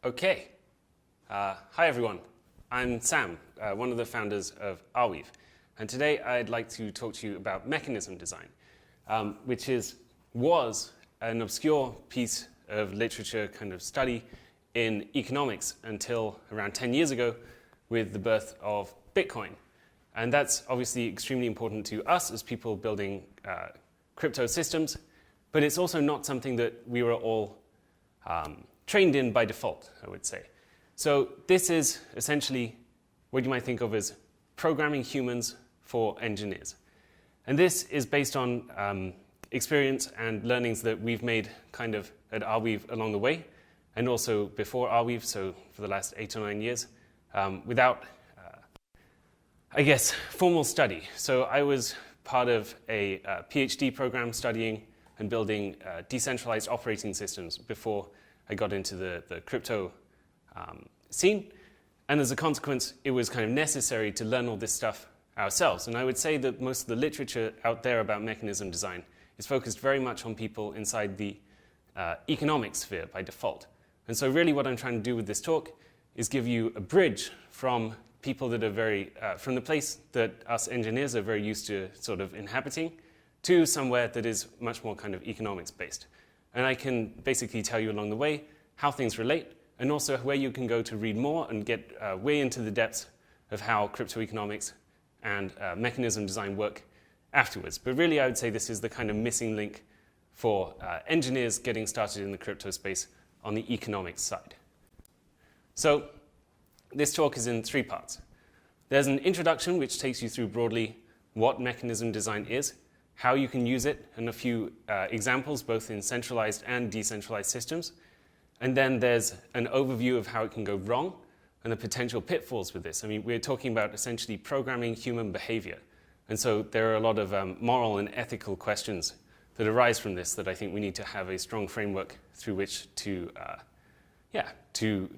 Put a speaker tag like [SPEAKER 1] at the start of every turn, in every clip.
[SPEAKER 1] Okay. Hi everyone. I'm Sam, one of the founders of Arweave. And today I'd like to talk to you about mechanism design, which was an obscure piece of literature kind of study in economics until around 10 years ago with the birth of Bitcoin. And that's obviously extremely important to us as people building crypto systems, but it's also not something that we were all trained in by default, I would say. So this is essentially what you might think of as programming humans for engineers. And this is based on experience and learnings that we've made kind of at Arweave along the way, and also before Arweave, so for the last 8 or 9 years, without, I guess, formal study. So I was part of a PhD program studying and building decentralized operating systems before I got into the crypto scene. And as a consequence, it was kind of necessary to learn all this stuff ourselves. And I would say that most of the literature out there about mechanism design is focused very much on people inside the economic sphere by default. And so really what I'm trying to do with this talk is give you a bridge from people that are very, from the place that us engineers are very used to sort of inhabiting to somewhere that is much more kind of economics based. And I can basically tell you along the way how things relate, and also where you can go to read more and get way into the depths of how crypto economics and mechanism design work afterwards. But really, I would say this is the kind of missing link for engineers getting started in the crypto space on the economics side. So this talk is in 3 parts. There's an introduction, which takes you through broadly what mechanism design is, how you can use it, and a few examples, both in centralized and decentralized systems. And then there's an overview of how it can go wrong and the potential pitfalls with this. I mean, we're talking about essentially programming human behavior. And so there are a lot of moral and ethical questions that arise from this that I think we need to have a strong framework through which to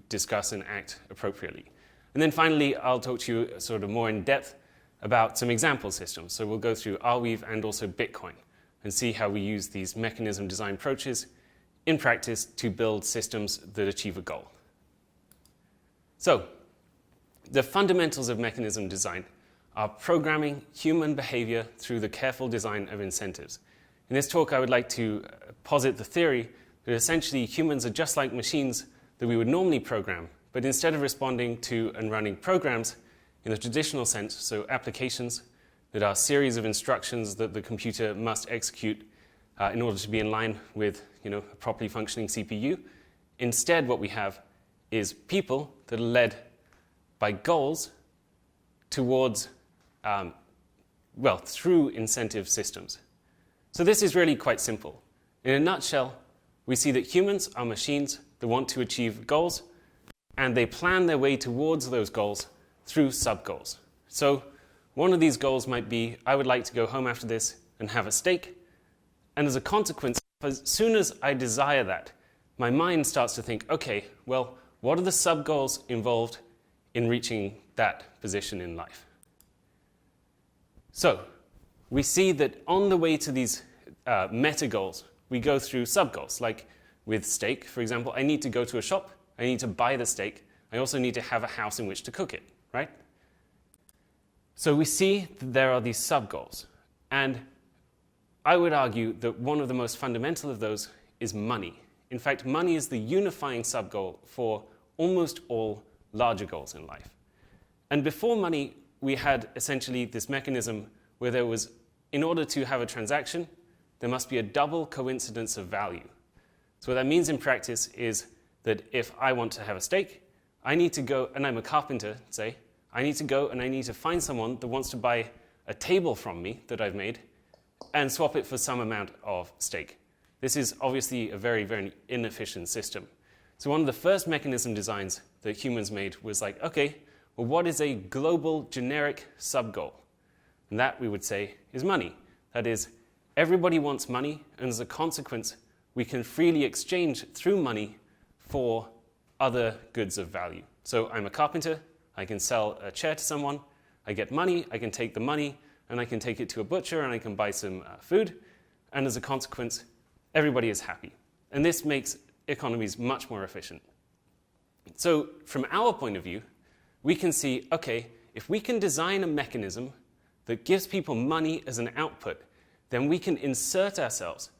[SPEAKER 1] discuss and act appropriately. And then finally, I'll talk to you sort of more in depth about some example systems. So we'll go through Arweave and also Bitcoin and see how we use these mechanism design approaches in practice to build systems that achieve a goal. So the fundamentals of mechanism design are programming human behavior through the careful design of incentives. In this talk, I would like to posit the theory that essentially humans are just like machines that we would normally program, but instead of responding to and running programs in the traditional sense, so applications that are a series of instructions that the computer must execute in order to be in line with a properly functioning CPU. Instead, what we have is people that are led by goals towards, through incentive systems. So this is really quite simple. In a nutshell, we see that humans are machines that want to achieve goals, and they plan their way towards those goals through sub-goals. So one of these goals might be, I would like to go home after this and have a steak. And as a consequence, as soon as I desire that, my mind starts to think, okay, well, what are the sub-goals involved in reaching that position in life? So we see that on the way to these meta-goals, we go through sub-goals. Like with steak, for example, I need to go to a shop, I need to buy the steak, I also need to have a house in which to cook it, right? So we see that there are these sub-goals. And I would argue that one of the most fundamental of those is money. In fact, money is the unifying sub-goal for almost all larger goals in life. And before money, we had essentially this mechanism where there was, in order to have a transaction, there must be a double coincidence of value. So what that means in practice is that if I want to have a steak, I need to go, and I'm a carpenter, say, I need to go and I need to find someone that wants to buy a table from me that I've made and swap it for some amount of steak. This is obviously a very, very inefficient system. So one of the first mechanism designs that humans made was like, okay, well, what is a global generic sub-goal? And that, we would say, is money. That is, everybody wants money, and as a consequence, we can freely exchange through money for other goods of value. So I'm a carpenter, I can sell a chair to someone, I get money, I can take the money, and I can take it to a butcher, and I can buy some food, and as a consequence, everybody is happy. And this makes economies much more efficient. So from our point of view, we can see, okay, if we can design a mechanism that gives people money as an output, then we can insert ourselves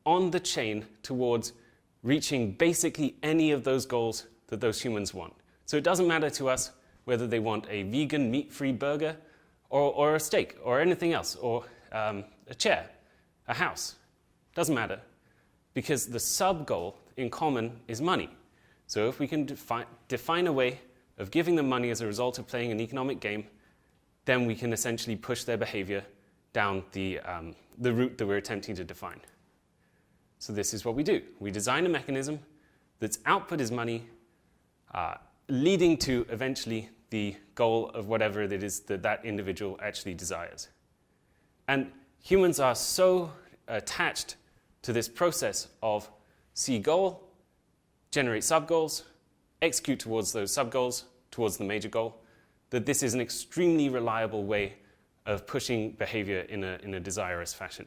[SPEAKER 1] on the chain towards reaching basically any of those goals that those humans want. So it doesn't matter to us whether they want a vegan, meat-free burger or a steak or anything else, or a chair, a house. Doesn't matter, because the sub-goal in common is money. So if we can define a way of giving them money as a result of playing an economic game, then we can essentially push their behavior down the route that we're attempting to define. So this is what we do. We design a mechanism that's output is money, leading to eventually the goal of whatever it is that that individual actually desires. And humans are so attached to this process of see goal, generate sub-goals, execute towards those sub-goals, towards the major goal, that this is an extremely reliable way of pushing behavior in a desirous fashion.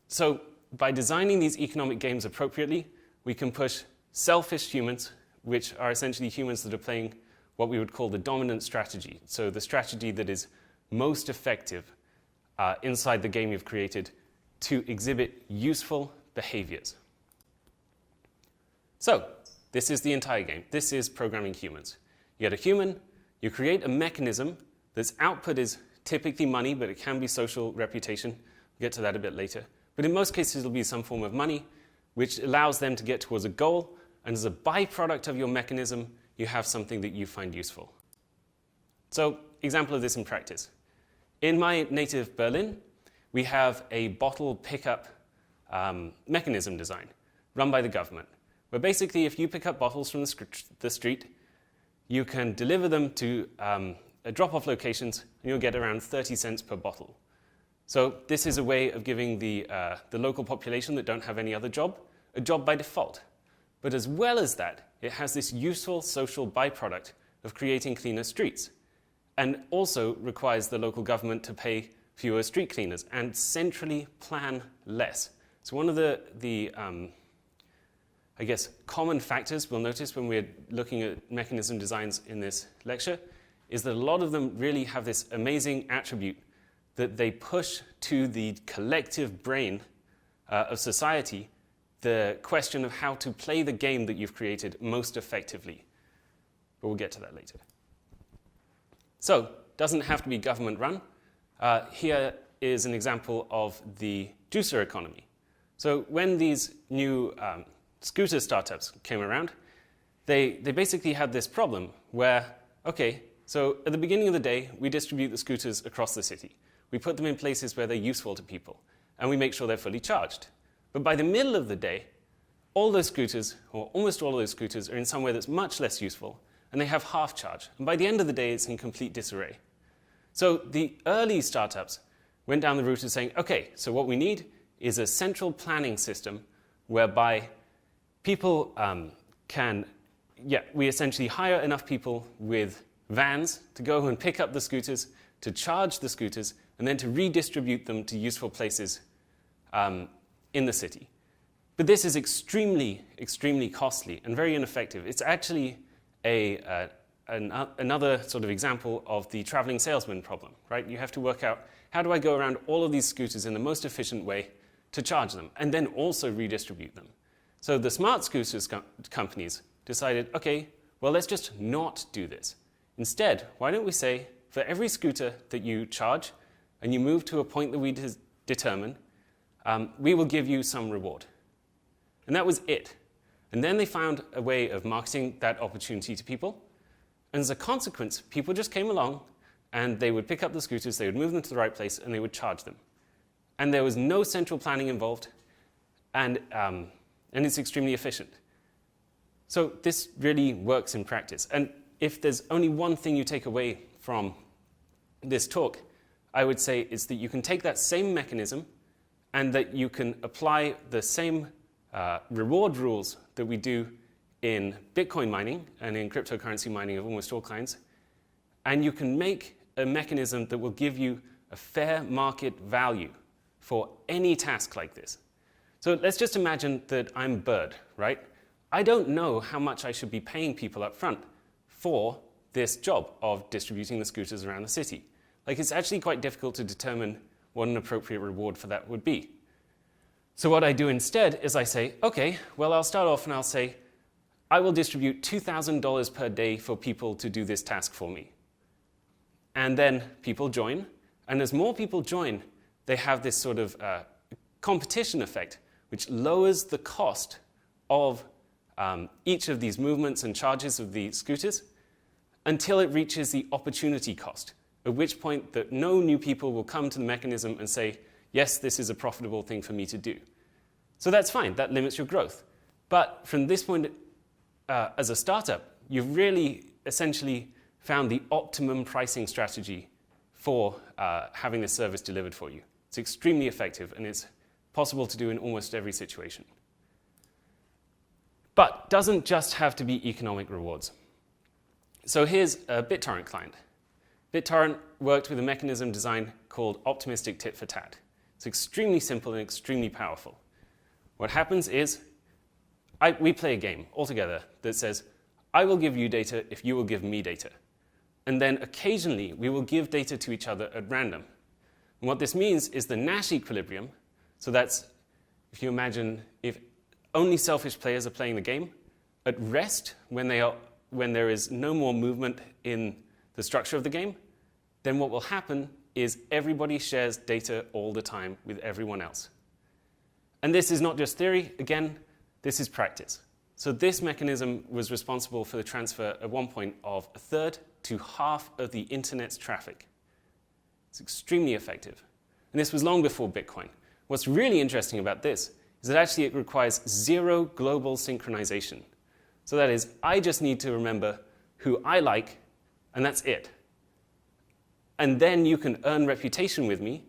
[SPEAKER 1] So by designing these economic games appropriately, we can push selfish humans, which are essentially humans that are playing what we would call the dominant strategy. So the strategy that is most effective inside the game you've created to exhibit useful behaviors. So this is the entire game. This is programming humans. You get a human, you create a mechanism that's output is typically money, but it can be social reputation. We'll get to that a bit later. But in most cases, it'll be some form of money, which allows them to get towards a goal. And as a byproduct of your mechanism, you have something that you find useful. So, example of this in practice. In my native Berlin, we have a bottle pickup mechanism design run by the government, where basically if you pick up bottles from the street, you can deliver them to drop-off locations, and you'll get around 30 cents per bottle. So this is a way of giving the local population that don't have any other job a job by default. But as well as that, it has this useful social byproduct of creating cleaner streets, and also requires the local government to pay fewer street cleaners and centrally plan less. So one of the I guess, common factors we'll notice when we're looking at mechanism designs in this lecture is that a lot of them really have this amazing attribute that they push to the collective brain of society the question of how to play the game that you've created most effectively. But we'll get to that later. So, doesn't have to be government run. Here is an example of the juicer economy. So when these new scooter startups came around, they basically had this problem where, okay, so at the beginning of the day, we distribute the scooters across the city. We put them in places where they're useful to people, and we make sure they're fully charged. But by the middle of the day, all those scooters, or almost all of those scooters, are in somewhere that's much less useful, and they have half charge. And by the end of the day, it's in complete disarray. So the early startups went down the route of saying, okay, so what we need is a central planning system whereby people we essentially hire enough people with vans to go and pick up the scooters, to charge the scooters, and then to redistribute them to useful places in the city. But this is extremely, extremely costly and very ineffective. It's actually another sort of example of the traveling salesman problem, right? You have to work out, how do I go around all of these scooters in the most efficient way to charge them, and then also redistribute them? So the smart scooters companies decided, okay, well, let's just not do this. Instead, why don't we say, for every scooter that you charge and you move to a point that we determine, we will give you some reward. And that was it. And then they found a way of marketing that opportunity to people. And as a consequence, people just came along and they would pick up the scooters, they would move them to the right place, and they would charge them. And there was no central planning involved, and it's extremely efficient. So this really works in practice. And if there's only one thing you take away from this talk, I would say it's that you can take that same mechanism and that you can apply the same reward rules that we do in Bitcoin mining and in cryptocurrency mining of almost all kinds, and you can make a mechanism that will give you a fair market value for any task like this. So let's just imagine that I'm Bird, right? I don't know how much I should be paying people up front for this job of distributing the scooters around the city. Like, it's actually quite difficult to determine what an appropriate reward for that would be. So what I do instead is I say, okay, well, I'll start off and I'll say, I will distribute $2,000 per day for people to do this task for me. And then people join, and as more people join, they have this sort of competition effect, which lowers the cost of each of these movements and charges of the scooters until it reaches the opportunity cost, at which point that no new people will come to the mechanism and say, yes, this is a profitable thing for me to do. So that's fine, that limits your growth. But from this point, as a startup, you've really essentially found the optimum pricing strategy for having this service delivered for you. It's extremely effective, and it's possible to do in almost every situation. But doesn't just have to be economic rewards. So here's a BitTorrent client. BitTorrent worked with a mechanism design called optimistic tit for tat. It's extremely simple and extremely powerful. What happens is we play a game altogether that says, I will give you data if you will give me data. And then occasionally we will give data to each other at random. And what this means is the Nash equilibrium, so that's, if you imagine, if only selfish players are playing the game, at rest, when there is no more movement in the structure of the game, then what will happen is everybody shares data all the time with everyone else. And this is not just theory, again, this is practice. So this mechanism was responsible for the transfer at one point of 1/3 to half of the internet's traffic. It's extremely effective. And this was long before Bitcoin. What's really interesting about this is that actually it requires 0 global synchronization. So that is, I just need to remember who I like, and that's it. And then you can earn reputation with me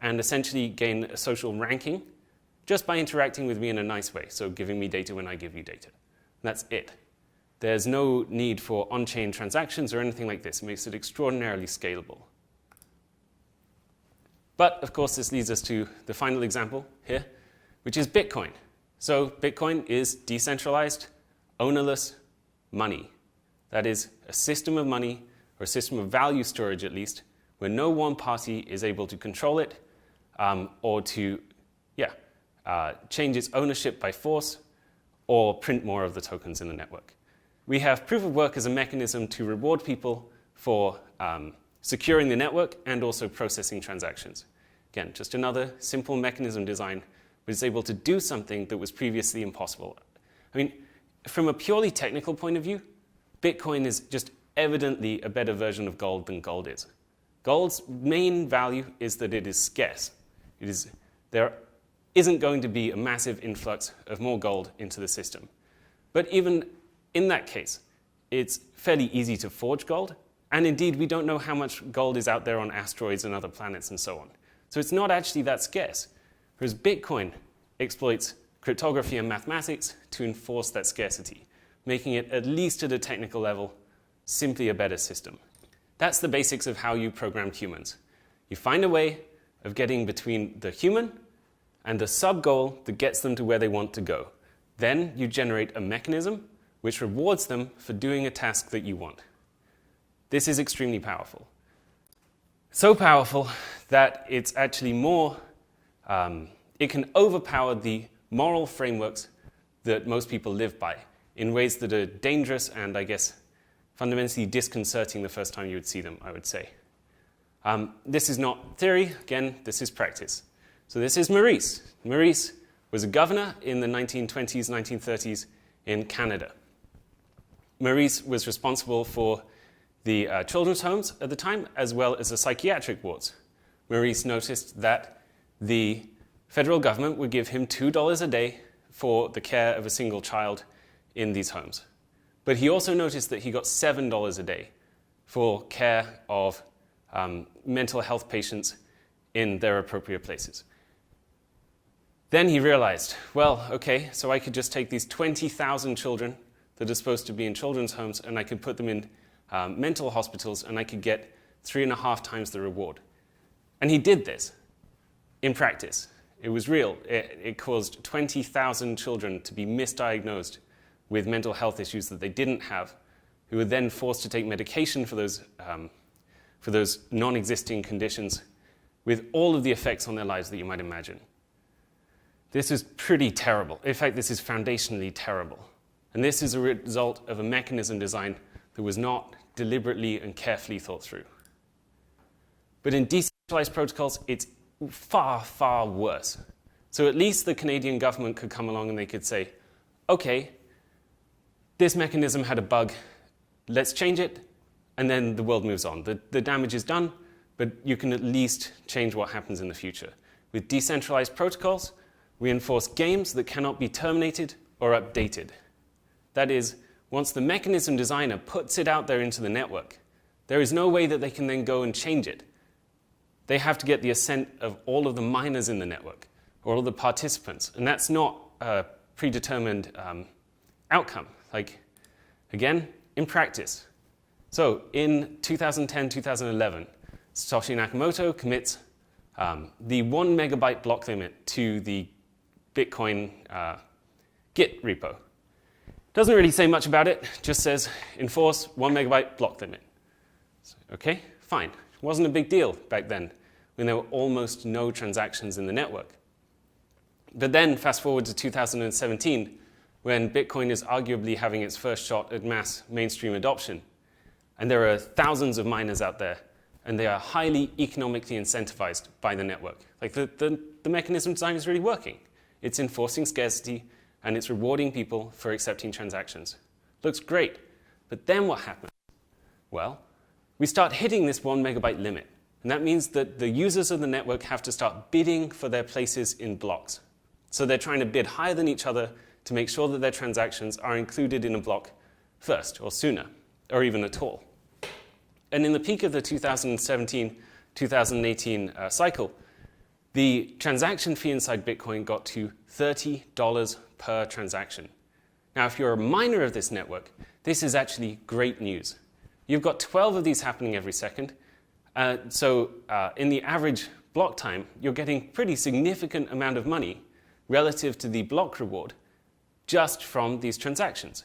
[SPEAKER 1] and essentially gain a social ranking just by interacting with me in a nice way, so giving me data when I give you data. And that's it. There's no need for on-chain transactions or anything like this. It makes it extraordinarily scalable. But, of course, this leads us to the final example here, which is Bitcoin. So Bitcoin is decentralized, ownerless money. That is a system of money, or a system of value storage at least, where no one party is able to control it or to change its ownership by force or print more of the tokens in the network. We have proof of work as a mechanism to reward people for securing the network and also processing transactions. Again, just another simple mechanism design, but it's able to do something that was previously impossible. I mean, from a purely technical point of view, Bitcoin is just evidently a better version of gold than gold is. Gold's main value is that it is scarce. There isn't going to be a massive influx of more gold into the system. But even in that case, it's fairly easy to forge gold. And indeed, we don't know how much gold is out there on asteroids and other planets and so on. So it's not actually that scarce. Whereas Bitcoin exploits cryptography and mathematics to enforce that scarcity, making it, at least at a technical level, simply a better system. That's the basics of how you program humans. You find a way of getting between the human and the sub-goal that gets them to where they want to go. Then you generate a mechanism which rewards them for doing a task that you want. This is extremely powerful. So powerful that it's actually more, it can overpower the moral frameworks that most people live by in ways that are dangerous and, I guess, fundamentally disconcerting the first time you would see them, I would say. This is not theory. Again, this is practice. So this is Maurice. Maurice was a governor in the 1920s, 1930s in Canada. Maurice was responsible for the children's homes at the time, as well as the psychiatric wards. Maurice noticed that the federal government would give him $2 a day for the care of a single child in these homes. But he also noticed that he got $7 a day for care of mental health patients in their appropriate places. Then he realized, well, okay, so I could just take these 20,000 children that are supposed to be in children's homes and I could put them in mental hospitals and I could get 3.5 times the reward. And he did this in practice. It was real. It caused 20,000 children to be misdiagnosed with mental health issues that they didn't have, who were then forced to take medication for those non-existing conditions, with all of the effects on their lives that you might imagine. This is pretty terrible. In fact, this is foundationally terrible. And this is a result of a mechanism design that was not deliberately and carefully thought through. But in decentralized protocols, it's far, far worse. So at least the Canadian government could come along and they could say, okay, this mechanism had a bug, let's change it, and then the world moves on. The damage is done, but you can at least change what happens in the future. With decentralized protocols, we enforce games that cannot be terminated or updated. That is, once the mechanism designer puts it out there into the network, there is no way that they can then go and change it. They have to get the assent of all of the miners in the network, or all of the participants, and that's not a predetermined outcome. Like, again, in practice. So in 2010, 2011, Satoshi Nakamoto commits the 1 megabyte block limit to the Bitcoin Git repo. Doesn't really say much about it, just says enforce 1 megabyte block limit. So, okay, fine. It wasn't a big deal back then when there were almost no transactions in the network. But then fast forward to 2017, when Bitcoin is arguably having its first shot at mass mainstream adoption. And there are thousands of miners out there, and they are highly economically incentivized by the network. Like the mechanism design is really working. It's enforcing scarcity, and it's rewarding people for accepting transactions. Looks great. But then what happens? Well, we start hitting this 1 megabyte limit. And that means that the users of the network have to start bidding for their places in blocks. So they're trying to bid higher than each other to make sure that their transactions are included in a block first, or sooner, or even at all. And in the peak of the 2017-2018 cycle, the transaction fee inside Bitcoin got to $30 per transaction. Now, if you're a miner of this network, this is actually great news. You've got 12 of these happening every second. So in the average block time, you're getting pretty significant amount of money relative to the block reward just from these transactions.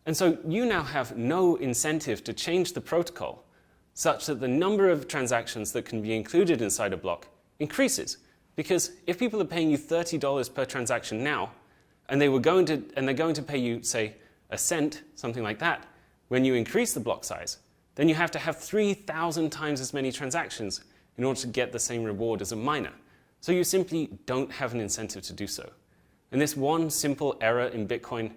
[SPEAKER 1] And so you now have no incentive to change the protocol such that the number of transactions that can be included inside a block increases. Because if people are paying you $30 per transaction now, and they're going to pay you, say, a cent, something like that, when you increase the block size, then you have to have 3,000 times as many transactions in order to get the same reward as a miner. So you simply don't have an incentive to do so. And this one simple error in Bitcoin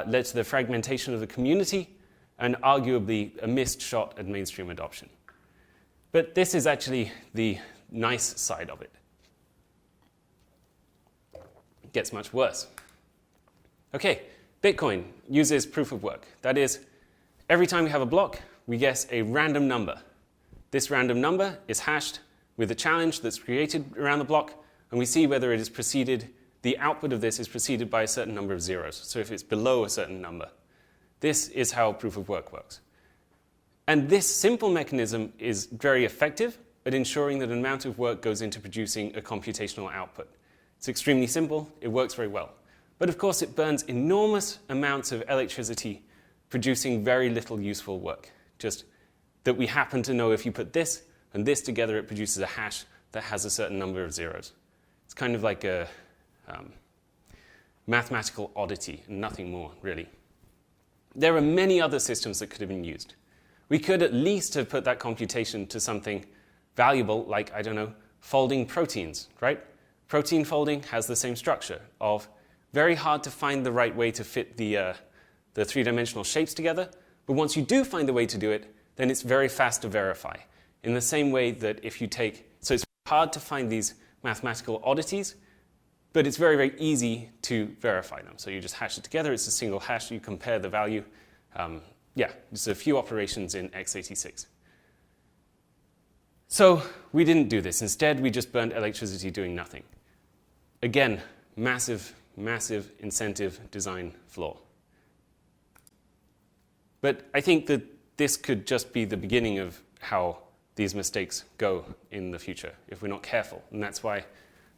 [SPEAKER 1] led to the fragmentation of the community and arguably a missed shot at mainstream adoption. But this is actually the nice side of it. It gets much worse. Okay, Bitcoin uses proof of work. That is, every time we have a block, we guess a random number. This random number is hashed with a challenge that's created around the block, and we see whether it is preceded, the output of this is preceded by a certain number of zeros. So if it's below a certain number, this is how proof of work works. And this simple mechanism is very effective at ensuring that an amount of work goes into producing a computational output. It's extremely simple, it works very well. But of course, it burns enormous amounts of electricity producing very little useful work. Just that we happen to know if you put this and this together, it produces a hash that has a certain number of zeros. It's kind of like a mathematical oddity and nothing more, really. There are many other systems that could have been used. We could at least have put that computation to something valuable, like, I don't know, folding proteins, right? Protein folding has the same structure of very hard to find the right way to fit the three-dimensional shapes together, but once you do find the way to do it, then it's very fast to verify. In the same way that if you so it's hard to find these mathematical oddities, but it's very, very easy to verify them. So you just hash it together, it's a single hash, you compare the value. Just a few operations in x86. So we didn't do this. Instead, we just burned electricity doing nothing. Again, massive, massive incentive design flaw. But I think that this could just be the beginning of how these mistakes go in the future if we're not careful. And that's why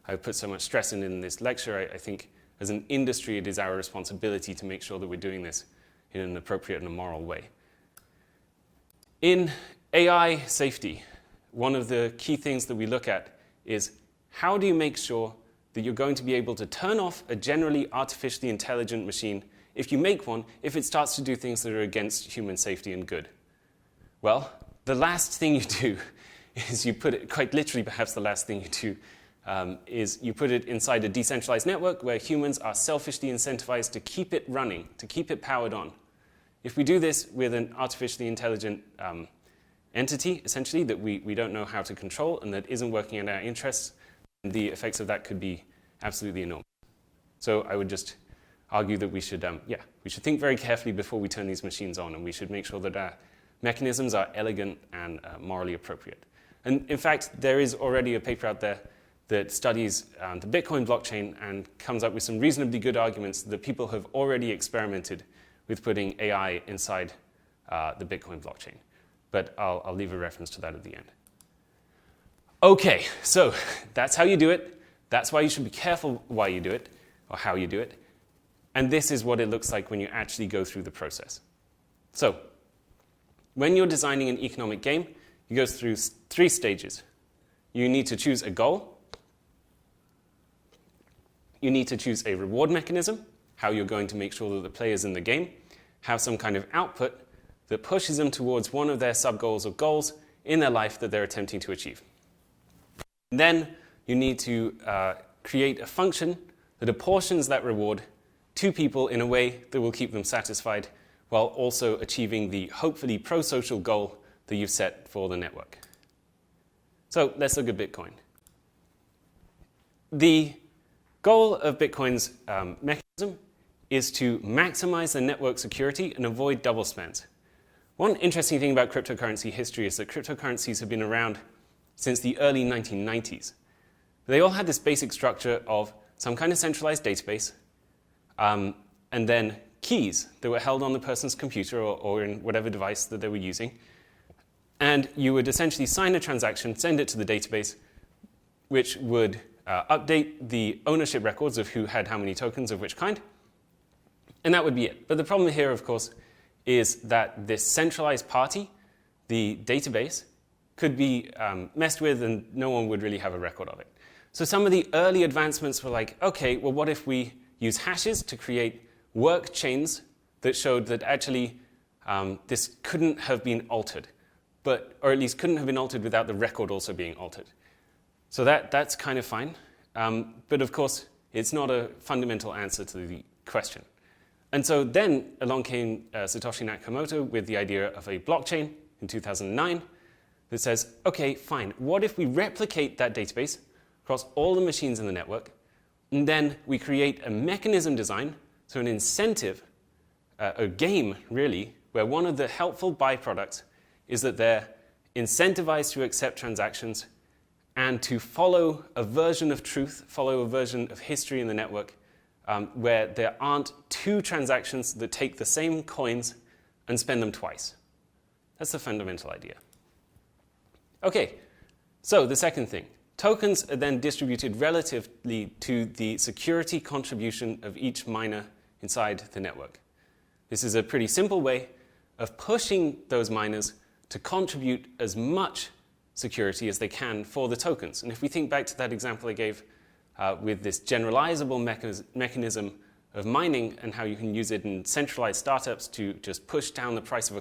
[SPEAKER 1] I put so much stress in this lecture. I think as an industry, it is our responsibility to make sure that we're doing this in an appropriate and a moral way. In AI safety, one of the key things that we look at is how do you make sure that you're going to be able to turn off a generally artificially intelligent machine if you make one, if it starts to do things that are against human safety and good? Well, the last thing you do is you put it, quite literally perhaps the last thing you do, is you put it inside a decentralized network where humans are selfishly incentivized to keep it running, to keep it powered on. If we do this with an artificially intelligent entity, essentially, that we don't know how to control and that isn't working in our interests, the effects of that could be absolutely enormous. So I would just argue that we should think very carefully before we turn these machines on, and we should make sure that our mechanisms are elegant and morally appropriate. And in fact, there is already a paper out there that studies the Bitcoin blockchain and comes up with some reasonably good arguments that people have already experimented with putting AI inside the Bitcoin blockchain. But I'll leave a reference to that at the end. Okay, so that's how you do it. That's why you should be careful why you do it, or how you do it. And this is what it looks like when you actually go through the process. So when you're designing an economic game, it goes through 3 stages. You need to choose a goal. You need to choose a reward mechanism, how you're going to make sure that the players in the game have some kind of output that pushes them towards one of their sub-goals or goals in their life that they're attempting to achieve. And then you need to create a function that apportions that reward to people in a way that will keep them satisfied while also achieving the hopefully pro-social goal that you've set for the network. So let's look at Bitcoin. The goal of Bitcoin's mechanism is to maximize the network security and avoid double spends. One interesting thing about cryptocurrency history is that cryptocurrencies have been around since the early 1990s. They all had this basic structure of some kind of centralized database, and then keys that were held on the person's computer or in whatever device that they were using. And you would essentially sign a transaction, send it to the database, which would update the ownership records of who had how many tokens of which kind. And that would be it. But the problem here, of course, is that this centralized party, the database, could be messed with and no one would really have a record of it. So some of the early advancements were like, okay, well, what if we use hashes to create work chains that showed that actually this couldn't have been altered, or at least couldn't have been altered without the record also being altered. So that's kind of fine. But of course, it's not a fundamental answer to the question. And so then along came Satoshi Nakamoto with the idea of a blockchain in 2009 that says, okay, fine, what if we replicate that database across all the machines in the network, and then we create a mechanism design, so an incentive, a game really, where one of the helpful byproducts is that they're incentivized to accept transactions and to follow a version of truth, follow a version of history in the network, where there aren't 2 transactions that take the same coins and spend them twice. That's the fundamental idea. Okay, so the second thing. Tokens are then distributed relatively to the security contribution of each miner inside the network. This is a pretty simple way of pushing those miners to contribute as much security as they can for the tokens. And if we think back to that example I gave with this generalizable mechanism of mining and how you can use it in centralized startups to just push down the price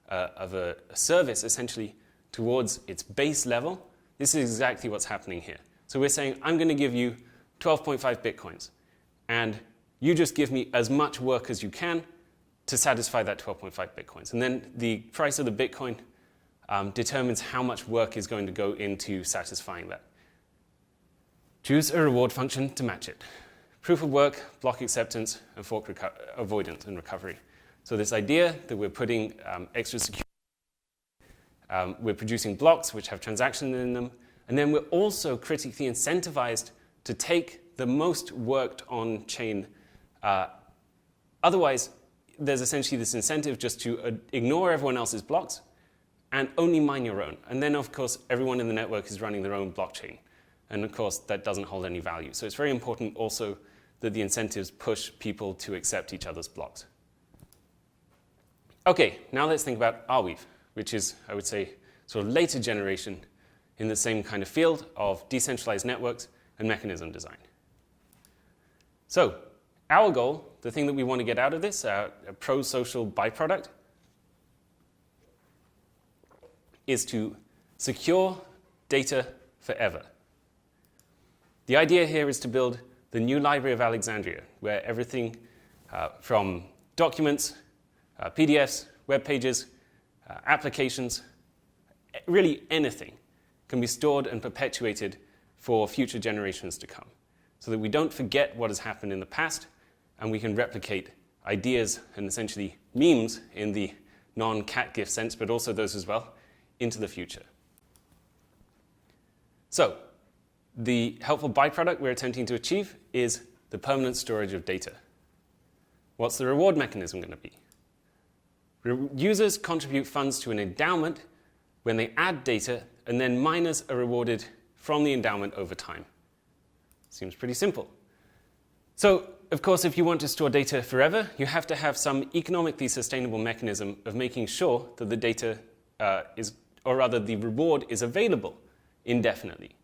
[SPEAKER 1] of a service essentially towards its base level, this is exactly what's happening here. So we're saying, I'm going to give you 12.5 bitcoins, and you just give me as much work as you can to satisfy that 12.5 bitcoins. And then the price of the bitcoin determines how much work is going to go into satisfying that. Choose a reward function to match it. Proof of work, block acceptance, and fork avoidance and recovery. So this idea that we're putting extra security, we're producing blocks which have transactions in them, and then we're also critically incentivized to take the most worked on chain. Otherwise, there's essentially this incentive just to ignore everyone else's blocks and only mine your own. And then, of course, everyone in the network is running their own blockchain. And of course, that doesn't hold any value. So it's very important also that the incentives push people to accept each other's blocks. Okay, now let's think about Arweave, which is, I would say, sort of later generation in the same kind of field of decentralized networks and mechanism design. So our goal, the thing that we want to get out of this, a pro-social byproduct, is to secure data forever. The idea here is to build the new Library of Alexandria, where everything from documents, PDFs, web pages, applications, really anything can be stored and perpetuated for future generations to come, so that we don't forget what has happened in the past, and we can replicate ideas and essentially memes in the non-cat gift sense, but also those as well, into the future. So the helpful byproduct we're attempting to achieve is the permanent storage of data. What's the reward mechanism going to be? Users contribute funds to an endowment when they add data, and then miners are rewarded from the endowment over time. Seems pretty simple. So, of course, if you want to store data forever, you have to have some economically sustainable mechanism of making sure that the data or rather the reward is available indefinitely.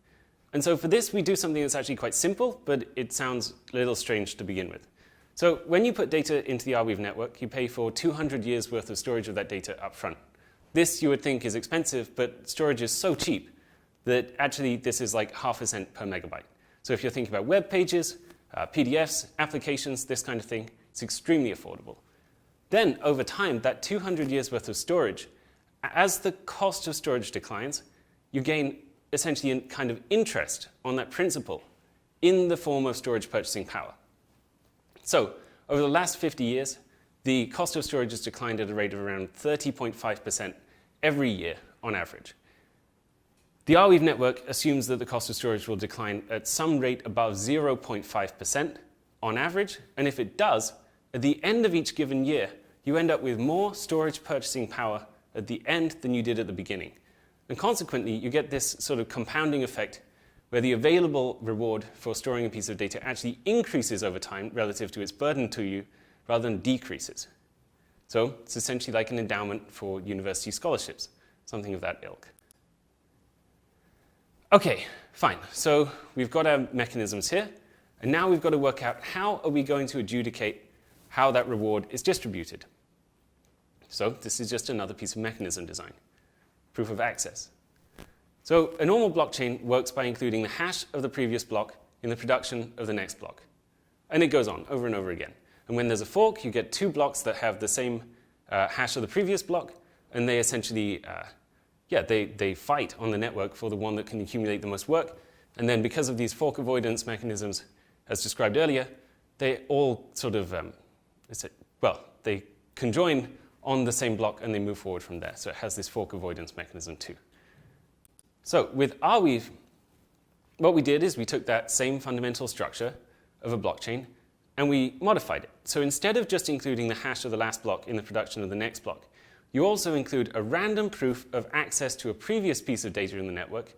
[SPEAKER 1] And so for this, we do something that's actually quite simple, but it sounds a little strange to begin with. So when you put data into the Arweave network, you pay for 200 years worth of storage of that data up front. This you would think is expensive, but storage is so cheap that actually this is like ½ cent per megabyte. So if you're thinking about web pages, PDFs, applications, this kind of thing, it's extremely affordable. Then over time, that 200 years worth of storage, as the cost of storage declines, you gain essentially a kind of interest on that principal in the form of storage purchasing power. So over the last 50 years, the cost of storage has declined at a rate of around 30.5% every year on average. The Arweave network assumes that the cost of storage will decline at some rate above 0.5% on average, and if it does, at the end of each given year, you end up with more storage purchasing power at the end than you did at the beginning. And consequently, you get this sort of compounding effect where the available reward for storing a piece of data actually increases over time relative to its burden to you rather than decreases. So it's essentially like an endowment for university scholarships, something of that ilk. Okay, fine. So we've got our mechanisms here, and now we've got to work out how are we going to adjudicate how that reward is distributed. So this is just another piece of mechanism design. Proof of access. So a normal blockchain works by including the hash of the previous block in the production of the next block. And it goes on over and over again. And when there's a fork, you get two blocks that have the same hash of the previous block, and they essentially, they fight on the network for the one that can accumulate the most work. And then because of these fork avoidance mechanisms, as described earlier, they all sort of, they conjoin on the same block and they move forward from there. So it has this fork avoidance mechanism too. So with Arweave, what we did is we took that same fundamental structure of a blockchain and we modified it. So instead of just including the hash of the last block in the production of the next block, you also include a random proof of access to a previous piece of data in the network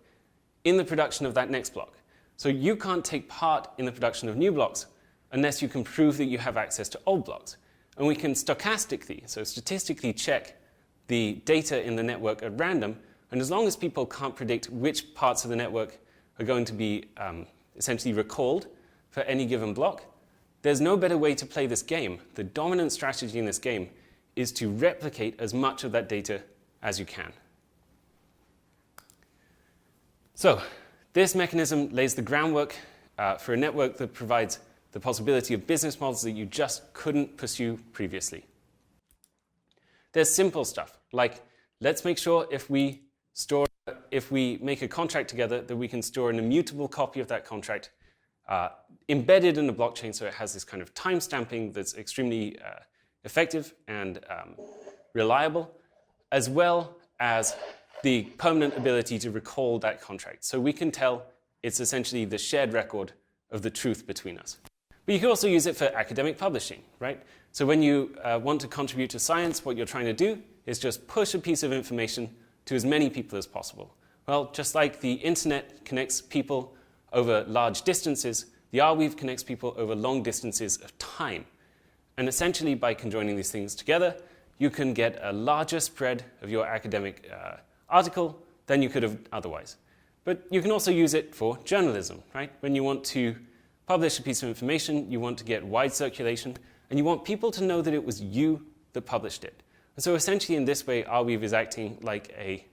[SPEAKER 1] in the production of that next block. So you can't take part in the production of new blocks unless you can prove that you have access to old blocks. And we can stochastically, so statistically check the data in the network at random, and as long as people can't predict which parts of the network are going to be essentially recalled for any given block, there's no better way to play this game. The dominant strategy in this game is to replicate as much of that data as you can. So this mechanism lays the groundwork for a network that provides the possibility of business models that you just couldn't pursue previously. There's simple stuff, like let's make sure if we make a contract together that we can store an immutable copy of that contract embedded in a blockchain so it has this kind of time stamping that's extremely effective and reliable, as well as the permanent ability to recall that contract. So we can tell it's essentially the shared record of the truth between us. But you can also use it for academic publishing, right? So when you want to contribute to science, what you're trying to do is just push a piece of information to as many people as possible. Well, just like the internet connects people over large distances, the Arweave connects people over long distances of time. And essentially, by conjoining these things together, you can get a larger spread of your academic article than you could have otherwise. But you can also use it for journalism, right? When you want to publish a piece of information, you want to get wide circulation, and you want people to know that it was you that published it. And so essentially, in this way, Arweave is acting like a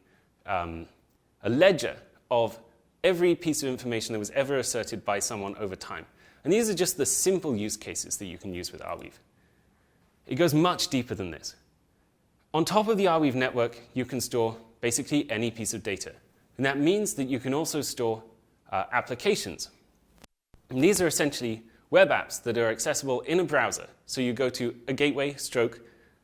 [SPEAKER 1] ledger of every piece of information that was ever asserted by someone over time. And these are just the simple use cases that you can use with Arweave. It goes much deeper than this. On top of the Arweave network, you can store basically any piece of data. And that means that you can also store applications. And these are essentially web apps that are accessible in a browser. So you go to a gateway stroke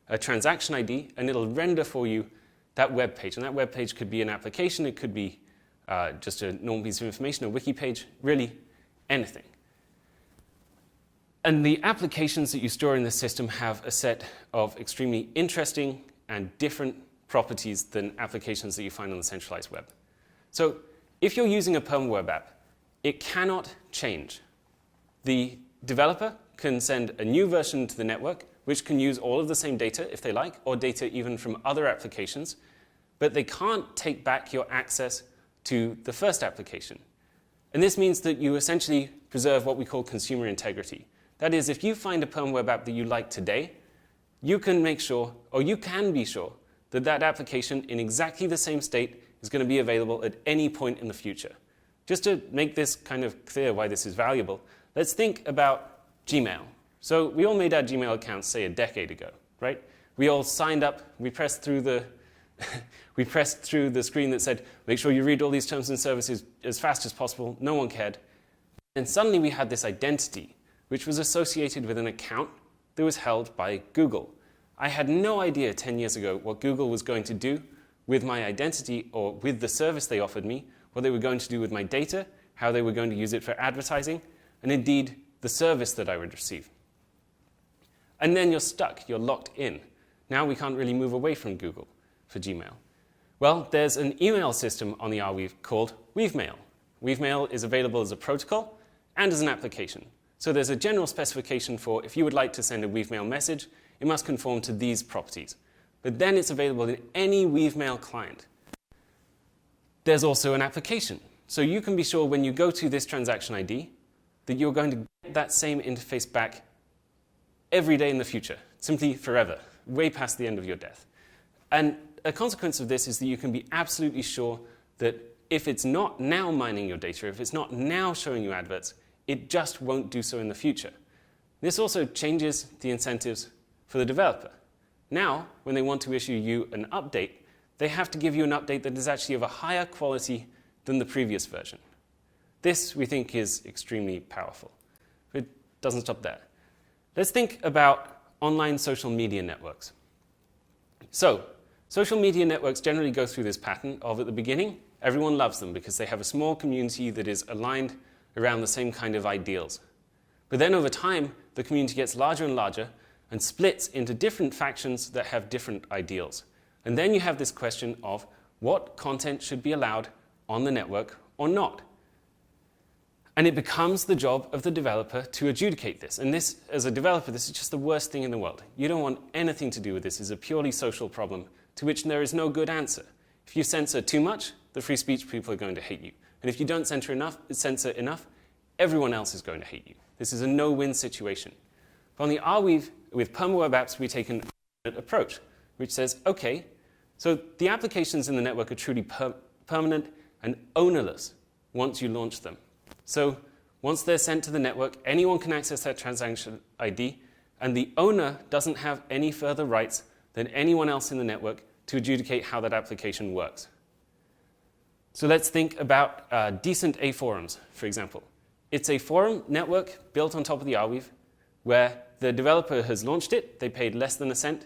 [SPEAKER 1] a transaction ID, and it'll render for you that web page. And that web page could be an application, it could be just a normal piece of information, a wiki page, really anything. And the applications that you store in the system have a set of extremely interesting and different properties than applications that you find on the centralized web. So if you're using a Perma web app, it cannot change. The developer can send a new version to the network, which can use all of the same data if they like, or data even from other applications, but they can't take back your access to the first application. And this means that you essentially preserve what we call consumer integrity. That is, if you find a Perma web app that you like today, you can make sure, or you can be sure, that that application in exactly the same state is going to be available at any point in the future. Just to make this kind of clear why this is valuable, let's think about Gmail. So we all made our Gmail accounts, say, a decade ago, right? We all signed up, we pressed through the screen that said, make sure you read all these terms and services as fast as possible. No one cared. And suddenly we had this identity, which was associated with an account that was held by Google. I had no idea 10 years ago what Google was going to do with my identity or with the service they offered me, what they were going to do with my data, how they were going to use it for advertising, and indeed the service that I would receive. And then you're stuck, you're locked in. Now we can't really move away from Google for Gmail. Well, there's an email system on the Arweave called Weavemail. Weavemail is available as a protocol and as an application. So there's a general specification for if you would like to send a Weavemail message, it must conform to these properties. But then it's available in any Weavemail client. There's also an application. So you can be sure when you go to this transaction ID that you're going to get that same interface back every day in the future, simply forever, way past the end of your death. And a consequence of this is that you can be absolutely sure that if it's not now mining your data, if it's not now showing you adverts, it just won't do so in the future. This also changes the incentives for the developer. Now, when they want to issue you an update, they have to give you an update that is actually of a higher quality than the previous version. This, we think, is extremely powerful. But it doesn't stop there. Let's think about online social media networks. So, social media networks generally go through this pattern of, at the beginning, everyone loves them because they have a small community that is aligned around the same kind of ideals. But then over time, the community gets larger and larger and splits into different factions that have different ideals. And then you have this question of what content should be allowed on the network or not. And it becomes the job of the developer to adjudicate this. And this, as a developer, this is just the worst thing in the world. You don't want anything to do with this. It's a purely social problem to which there is no good answer. If you censor too much, the free speech people are going to hate you. And if you don't censor enough, everyone else is going to hate you. This is a no-win situation. But on the Arweave, with Perma web apps, we take an approach, which says, okay, so the applications in the network are truly permanent and ownerless once you launch them. So once they're sent to the network, anyone can access that transaction ID, and the owner doesn't have any further rights than anyone else in the network to adjudicate how that application works. So let's think about decent A forums, for example. It's a forum network built on top of the Arweave where the developer has launched it, they paid less than a cent,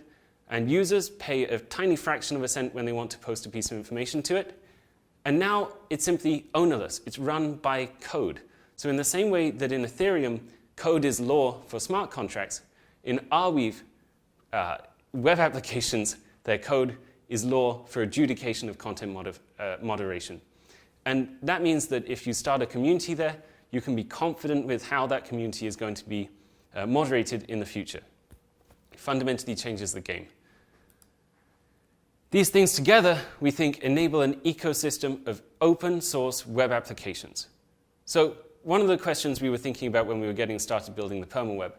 [SPEAKER 1] and users pay a tiny fraction of a cent when they want to post a piece of information to it. And now it's simply ownerless. It's run by code. So in the same way that in Ethereum, code is law for smart contracts, in Arweave, web applications, their code is law for adjudication of content moderation. And that means that if you start a community there, you can be confident with how that community is going to be moderated in the future. It fundamentally changes the game. These things together, we think, enable an ecosystem of open source web applications. So one of the questions we were thinking about when we were getting started building the permaweb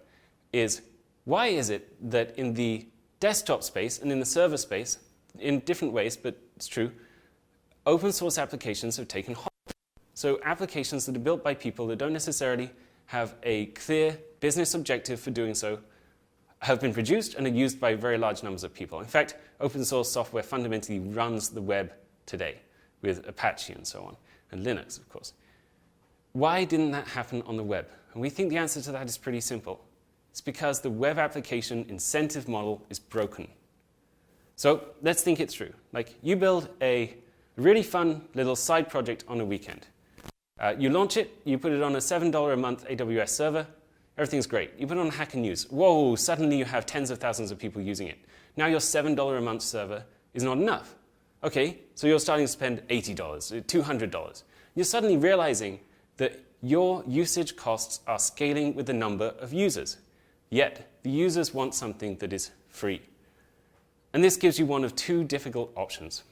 [SPEAKER 1] is, why is it that in the desktop space and in the server space, in different ways, but it's true, open source applications have taken hold? So applications that are built by people that don't necessarily have a clear business objective for doing so have been produced and are used by very large numbers of people. In fact, open source software fundamentally runs the web today with Apache and so on, and Linux, of course. Why didn't that happen on the web? And we think the answer to that is pretty simple. It's because the web application incentive model is broken. So let's think it through. Like, you build a really fun little side project on a weekend. You launch it, you put it on a $7 a month AWS server, everything's great. You put it on Hacker News. Whoa, suddenly you have tens of thousands of people using it. Now your $7 a month server is not enough. Okay, so you're starting to spend $80, $200. You're suddenly realizing that your usage costs are scaling with the number of users. Yet, the users want something that is free. And this gives you one of two difficult options.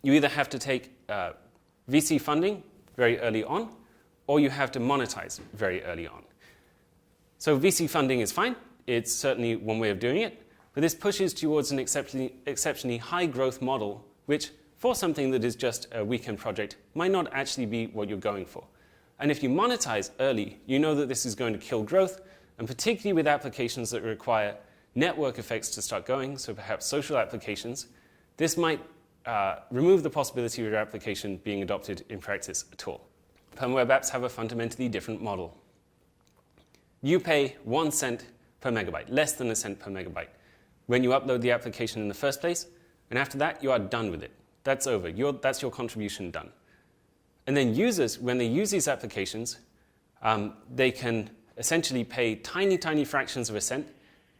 [SPEAKER 1] You either have to take VC funding very early on, or you have to monetize very early on. So VC funding is fine. It's certainly one way of doing it. But this pushes towards an exceptionally high growth model, which for something that is just a weekend project might not actually be what you're going for. And if you monetize early, you know that this is going to kill growth, and particularly with applications that require network effects to start going, so perhaps social applications, this might remove the possibility of your application being adopted in practice at all. Permaweb apps have a fundamentally different model. You pay 1 cent per megabyte, less than a cent per megabyte, when you upload the application in the first place, and after that, you are done with it. That's over. That's your contribution done. And then users, when they use these applications, they can essentially pay tiny, tiny fractions of a cent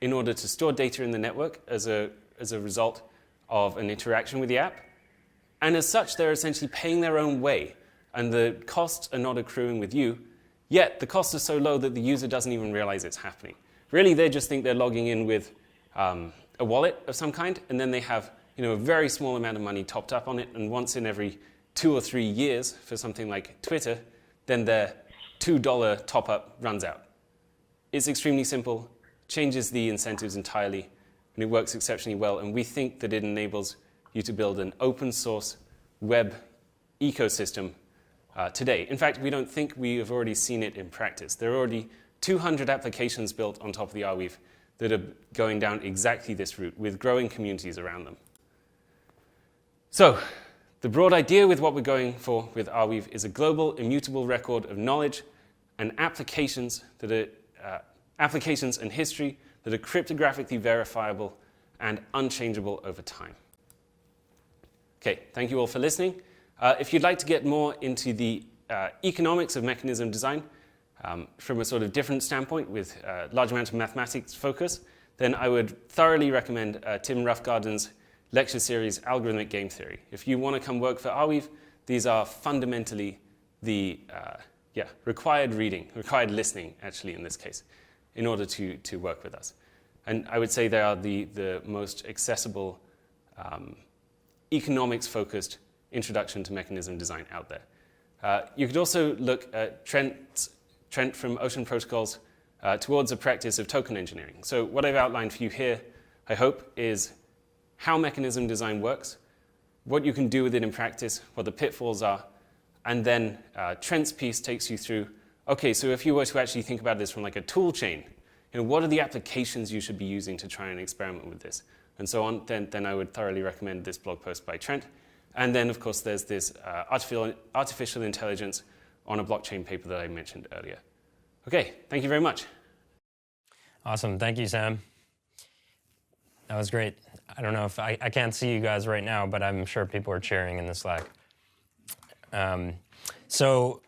[SPEAKER 1] in order to store data in the network as a result of an interaction with the app. And as such, they're essentially paying their own way, and the costs are not accruing with you. Yet, the costs are so low that the user doesn't even realize it's happening. Really, they just think they're logging in with a wallet of some kind, and then they have a very small amount of money topped up on it, and once in every 2 or 3 years for something like Twitter, then their $2 top-up runs out. It's extremely simple, changes the incentives entirely, and it works exceptionally well, and we think that it enables you to build an open-source web ecosystem today. In fact, we don't think we have already seen it in practice. There are already 200 applications built on top of the Arweave that are going down exactly this route, with growing communities around them. So, the broad idea with what we're going for with Arweave is a global, immutable record of knowledge and applications and history that are cryptographically verifiable and unchangeable over time. Okay, thank you all for listening. If you'd like to get more into the economics of mechanism design from a sort of different standpoint with a large amount of mathematics focus, then I would thoroughly recommend Tim Roughgarden's lecture series, Algorithmic Game Theory. If you want to come work for Arweave, these are fundamentally the required reading, required listening, actually, in this case, in order to work with us. And I would say they are the most accessible economics-focused introduction to mechanism design out there. You could also look at Trent from Ocean Protocols towards a practice of token engineering. So what I've outlined for you here, I hope, is how mechanism design works, what you can do with it in practice, what the pitfalls are, and then Trent's piece takes you through, okay, so if you were to actually think about this from like a tool chain, what are the applications you should be using to try and experiment with this, and so on, then I would thoroughly recommend this blog post by Trent. And then, of course, there's this artificial intelligence on a blockchain paper that I mentioned earlier. Okay, thank you very much.
[SPEAKER 2] Awesome, thank you, Sam. That was great. I don't know if I can't see you guys right now, but I'm sure people are cheering in the Slack. So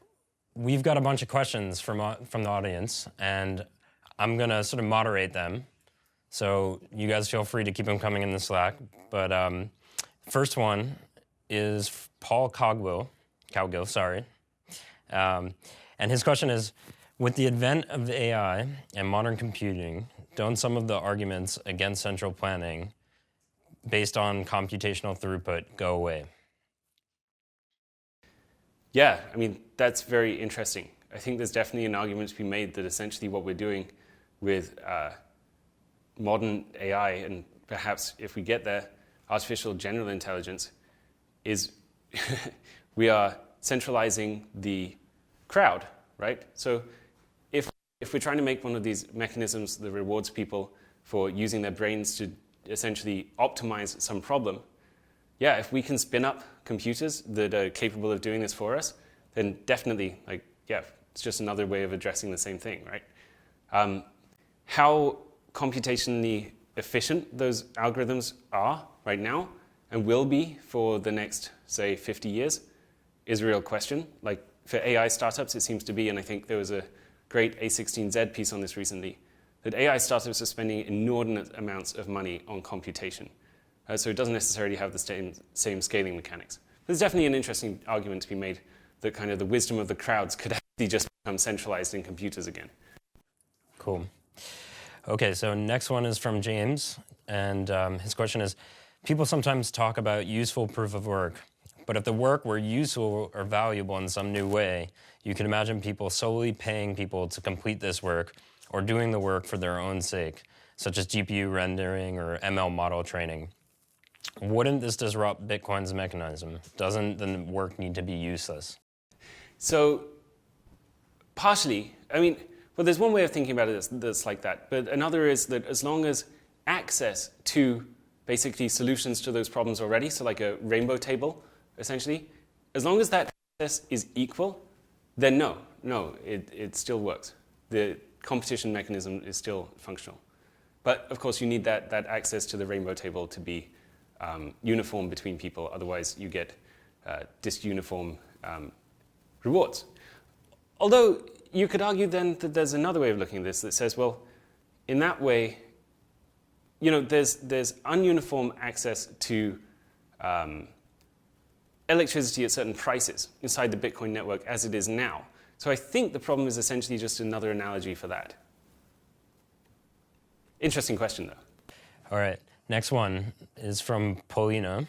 [SPEAKER 2] we've got a bunch of questions from the audience, and I'm going to sort of moderate them. So you guys feel free to keep them coming in the Slack. But first one is Paul Coggill, sorry. And And his question is, with the advent of AI and modern computing, don't some of the arguments against central planning based on computational throughput go away?
[SPEAKER 1] Yeah, I mean, that's very interesting. I think there's definitely an argument to be made that essentially what we're doing with modern AI, and perhaps if we get there, artificial general intelligence, is we are centralizing the crowd, right? So if we're trying to make one of these mechanisms that rewards people for using their brains to essentially optimize some problem, yeah, if we can spin up computers that are capable of doing this for us, then definitely, like, yeah, it's just another way of addressing the same thing, right? How computationally efficient those algorithms are right now and will be for the next, say, 50 years is a real question. Like, for AI startups, it seems to be, and I think there was a great A16Z piece on this recently, that AI startups are spending inordinate amounts of money on computation. So it doesn't necessarily have the same scaling mechanics. There's definitely an interesting argument to be made that kind of the wisdom of the crowds could actually just become centralized in computers again.
[SPEAKER 2] Cool. Okay, so next one is from James, and his question is, people sometimes talk about useful proof of work, but if the work were useful or valuable in some new way, you can imagine people solely paying people to complete this work or doing the work for their own sake, such as GPU rendering or ML model training. Wouldn't this disrupt Bitcoin's mechanism? Doesn't the work need to be useless?
[SPEAKER 1] So, partially, I mean, well, there's one way of thinking about it that's like that, but another is that as long as access to basically solutions to those problems already, so like a rainbow table, essentially, as long as that access is equal, then no, it still works. The competition mechanism is still functional. But of course, you need that access to the rainbow table to be uniform between people, otherwise you get disuniform rewards. Although you could argue then that there's another way of looking at this that says, well, in that way, you know, there's ununiform access to electricity at certain prices inside the Bitcoin network as it is now. So I think the problem is essentially just another analogy for that. Interesting question, though.
[SPEAKER 2] All right, next one is from Paulina,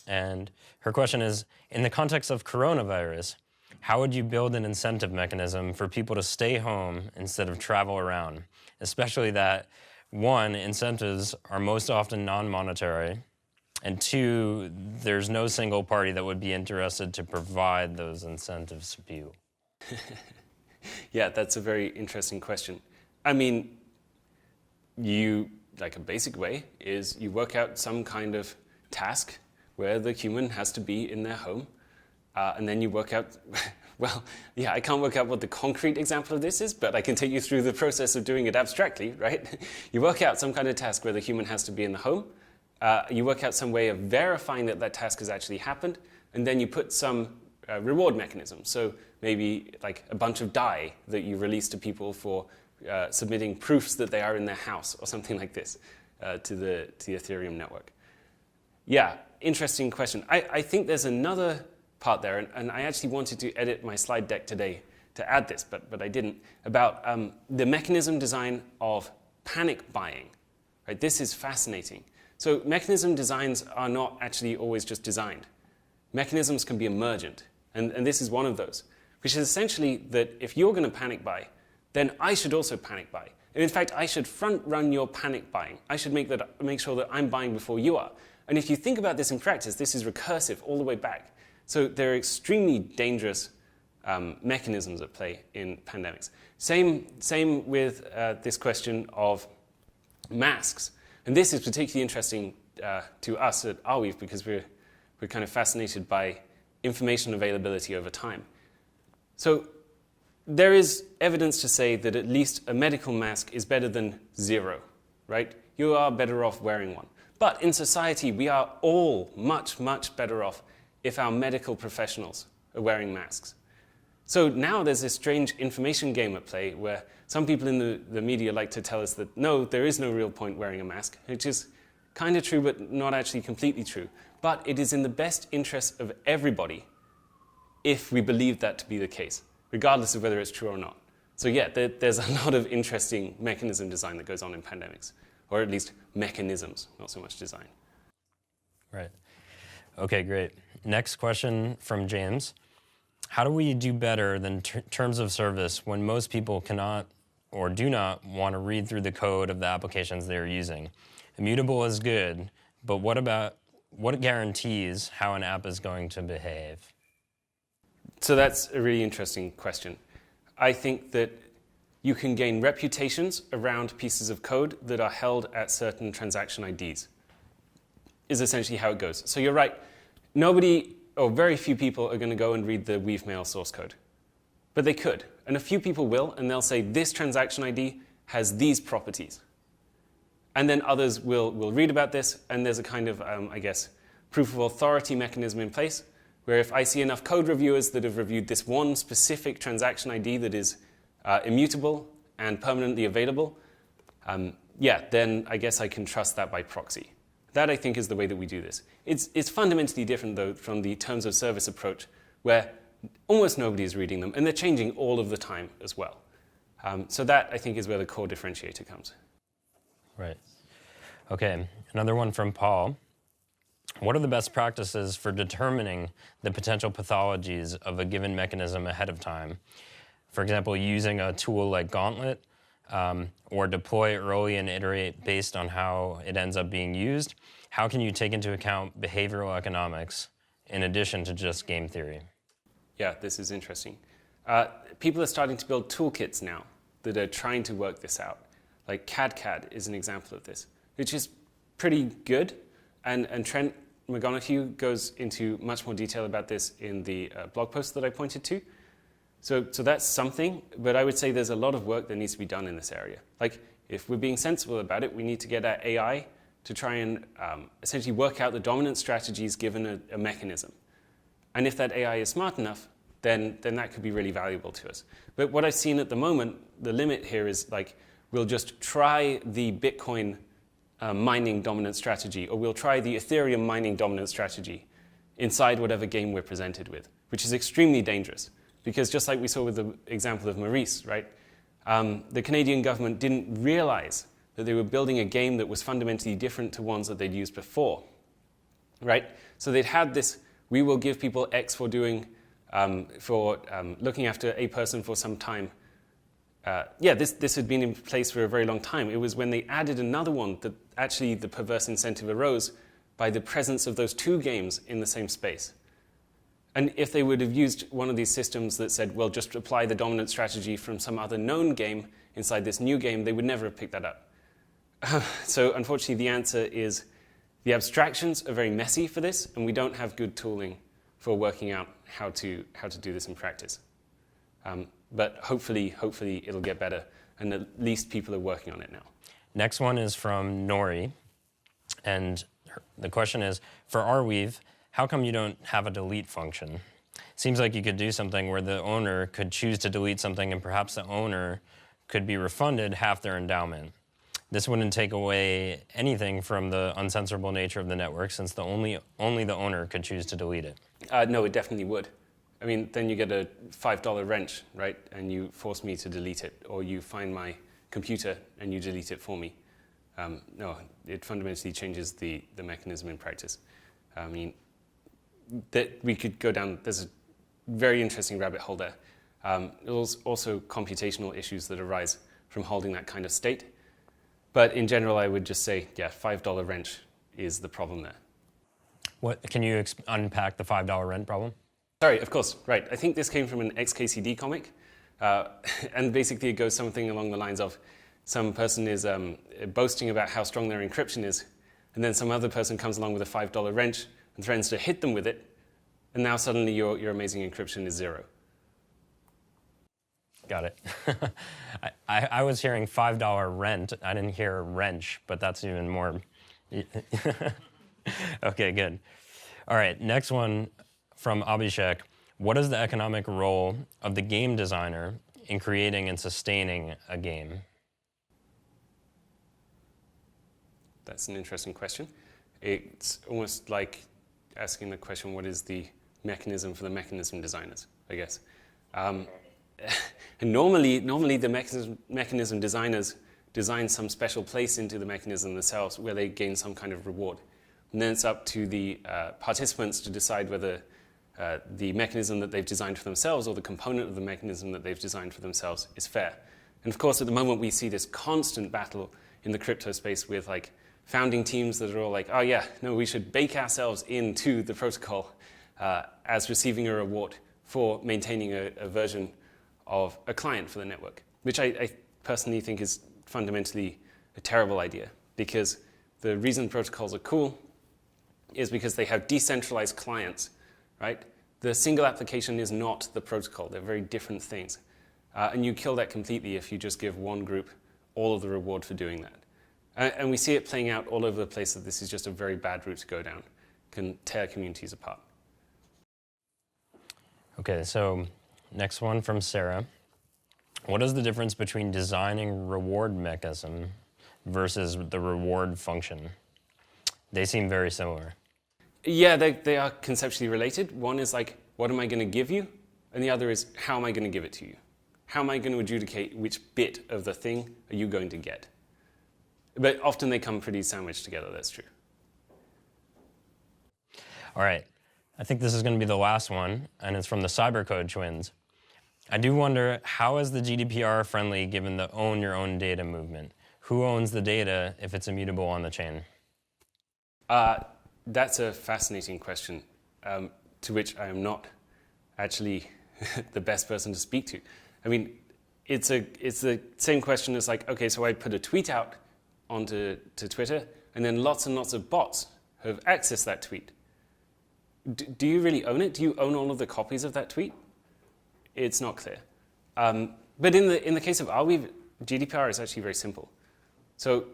[SPEAKER 2] and her question is, in the context of coronavirus, how would you build an incentive mechanism for people to stay home instead of travel around? Especially that, one, incentives are most often non-monetary, and two, there's no single party that would be interested to provide those incentives to you.
[SPEAKER 1] Yeah, that's a very interesting question. I mean, like a basic way is you work out some kind of task where the human has to be in their home, and then you work out, well, yeah, I can't work out what the concrete example of this is, but I can take you through the process of doing it abstractly, right? You work out some kind of task where the human has to be in the home, you work out some way of verifying that that task has actually happened, and then you put some reward mechanism. So maybe like a bunch of DAI that you release to people for submitting proofs that they are in their house or something like this to the Ethereum network. Yeah, interesting question. I think there's another part there, and I actually wanted to edit my slide deck today to add this, but I didn't, about the mechanism design of panic buying. Right? This is fascinating. So mechanism designs are not actually always just designed. Mechanisms can be emergent, and this is one of those, which is essentially that if you're going to panic buy, then I should also panic buy. And in fact, I should front run your panic buying. I should make sure that I'm buying before you are. And if you think about this in practice, this is recursive all the way back. So there are extremely dangerous mechanisms at play in pandemics. Same with this question of masks. And this is particularly interesting to us at Arweave because we're kind of fascinated by information availability over time. So there is evidence to say that at least a medical mask is better than zero, right? You are better off wearing one. But in society, we are all much, much better off if our medical professionals are wearing masks. So now there's this strange information game at play where some people in the media like to tell us that, no, there is no real point wearing a mask, which is kind of true, but not actually completely true. But it is in the best interest of everybody if we believe that to be the case. regardless of whether it's true or not. So yeah, there's a lot of interesting mechanism design that goes on in pandemics, or at least mechanisms, not so much design.
[SPEAKER 2] Right. Okay, great. Next question from James. How do we do better than terms of service when most people cannot or do not want to read through the code of the applications they're using? Immutable is good, but what guarantees how an app is going to behave?
[SPEAKER 1] So that's a really interesting question. I think that you can gain reputations around pieces of code that are held at certain transaction IDs, is essentially how it goes. So you're right, nobody or very few people are going to go and read the Weave Mail source code. But they could, and a few people will, and they'll say this transaction ID has these properties. And then others will read about this, and there's a kind of, I guess, proof of authority mechanism in place, where if I see enough code reviewers that have reviewed this one specific transaction ID that is immutable and permanently available, yeah, then I guess I can trust that by proxy. That, I think, is the way that we do this. It's fundamentally different, though, from the terms of service approach, where almost nobody is reading them, and they're changing all of the time as well. So that, I think, is where the core differentiator comes.
[SPEAKER 2] Right. Okay, another one from Paul. What are the best practices for determining the potential pathologies of a given mechanism ahead of time? For example, using a tool like Gauntlet, or deploy early and iterate based on how it ends up being used. How can you take into account behavioral economics in addition to just game theory?
[SPEAKER 1] Yeah, this is interesting. People are starting to build toolkits now that are trying to work this out. Like CAD is an example of this, which is pretty good. And Trent McGonigal goes into much more detail about this in the blog post that I pointed to. So that's something, but I would say there's a lot of work that needs to be done in this area. Like, if we're being sensible about it, we need to get our AI to try and essentially work out the dominant strategies given a mechanism. And if that AI is smart enough, then that could be really valuable to us. But what I've seen at the moment, the limit here is like, we'll just try the Bitcoin mining dominant strategy, or we'll try the Ethereum mining dominant strategy inside whatever game we're presented with, which is extremely dangerous. Because just like we saw with the example of Maurice, right? The Canadian government didn't realize that they were building a game that was fundamentally different to ones that they'd used before, right? So they'd had this, we will give people X for doing, looking after a person for some time. This had been in place for a very long time. It was when they added another one that actually the perverse incentive arose by the presence of those two games in the same space. And if they would have used one of these systems that said, well, just apply the dominant strategy from some other known game inside this new game, they would never have picked that up. So unfortunately, the answer is the abstractions are very messy for this, and we don't have good tooling for working out how to do this in practice. But hopefully it'll get better, and at least people are working on it now.
[SPEAKER 2] Next one is from Nori, and the question is, for Arweave, how come you don't have a delete function? Seems like you could do something where the owner could choose to delete something and perhaps the owner could be refunded half their endowment. This wouldn't take away anything from the uncensorable nature of the network, since only the owner could choose to delete it. No, it definitely would. I mean, then you get a $5 wrench, right? And you force me to delete it, or you find my computer and you delete it for me. No, it fundamentally changes the mechanism in practice. I mean, that we could go down, there's a very interesting rabbit hole there. There's also computational issues that arise from holding that kind of state. But in general, I would just say, yeah, $5 wrench is the problem there. What, can you unpack the $5 rent problem?
[SPEAKER 1] Sorry, of course, right. I think this came from an XKCD comic. And basically it goes something along the lines of some person is boasting about how strong their encryption is, and then some other person comes along with a $5 wrench and threatens to hit them with it, and now suddenly your amazing encryption is 0.
[SPEAKER 2] Got it. I was hearing $5 rent. I didn't hear wrench, but that's even more. Okay, good. All right, next one from Abhishek. What is the economic role of the game designer in creating and sustaining a game?
[SPEAKER 1] That's an interesting question. It's almost like asking the question, what is the mechanism for the mechanism designers, I guess. and normally the mechanism designers design some special place into the mechanism themselves where they gain some kind of reward. And then it's up to the participants to decide whether the mechanism that they've designed for themselves or the component of the mechanism that they've designed for themselves is fair. And of course, at the moment, we see this constant battle in the crypto space with like founding teams that are all like, oh yeah, no, we should bake ourselves into the protocol as receiving a reward for maintaining a version of a client for the network, which I personally think is fundamentally a terrible idea, because the reason protocols are cool is because they have decentralized clients, right? The single application is not the protocol. They're very different things. And you kill that completely if you just give one group all of the reward for doing that. And we see it playing out all over the place that this is just a very bad route to go down. Can tear communities apart.
[SPEAKER 2] Okay, so next one from Sarah. What is the difference between designing reward mechanism versus the reward function? They seem very similar.
[SPEAKER 1] Yeah, they are conceptually related. One is like, what am I going to give you? And the other is, how am I going to give it to you? How am I going to adjudicate which bit of the thing are you going to get? But often they come pretty sandwiched together, that's true.
[SPEAKER 2] All right, I think this is going to be the last one, and it's from the Cybercode twins. I do wonder, how is the GDPR friendly given the own your own data movement? Who owns the data if it's immutable on the chain?
[SPEAKER 1] That's a fascinating question, to which I am not actually the best person to speak to. I mean, it's the same question as like, okay, so I put a tweet out onto Twitter, and then lots and lots of bots have accessed that tweet. Do you really own it? Do you own all of the copies of that tweet? It's not clear. But in the case of Arweave, GDPR is actually very simple. So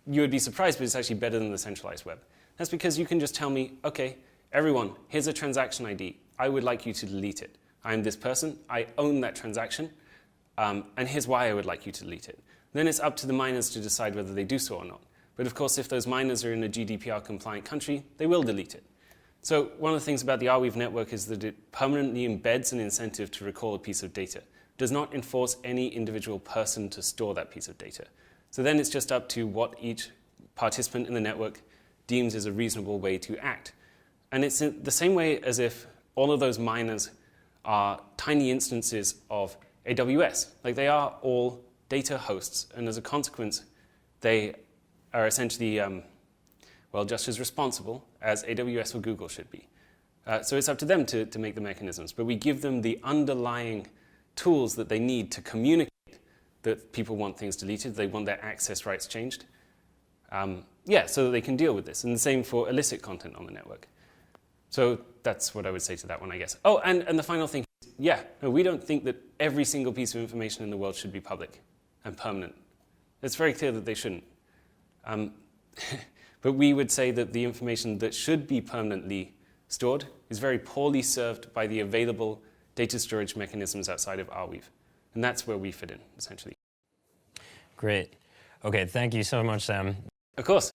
[SPEAKER 1] you would be surprised, but it's actually better than the centralized web. That's because you can just tell me, okay, everyone, here's a transaction ID. I would like you to delete it. I'm this person. I own that transaction. And here's why I would like you to delete it. Then it's up to the miners to decide whether they do so or not. But of course, if those miners are in a GDPR-compliant country, they will delete it. So one of the things about the Arweave network is that it permanently embeds an incentive to recall a piece of data. It does not enforce any individual person to store that piece of data. So then it's just up to what each participant in the network deems is a reasonable way to act. And it's in the same way as if all of those miners are tiny instances of AWS. Like, they are all data hosts, and as a consequence, they are essentially just as responsible as AWS or Google should be. So it's up to them to make the mechanisms, but we give them the underlying tools that they need to communicate that people want things deleted, they want their access rights changed, so that they can deal with this. And the same for illicit content on the network. So that's what I would say to that one, I guess. Oh, and the final thing is, we don't think that every single piece of information in the world should be public and permanent. It's very clear that they shouldn't. But we would say that the information that should be permanently stored is very poorly served by the available data storage mechanisms outside of Arweave. And that's where we fit in, essentially.
[SPEAKER 2] Great. Okay, thank you so much, Sam.
[SPEAKER 1] Of course.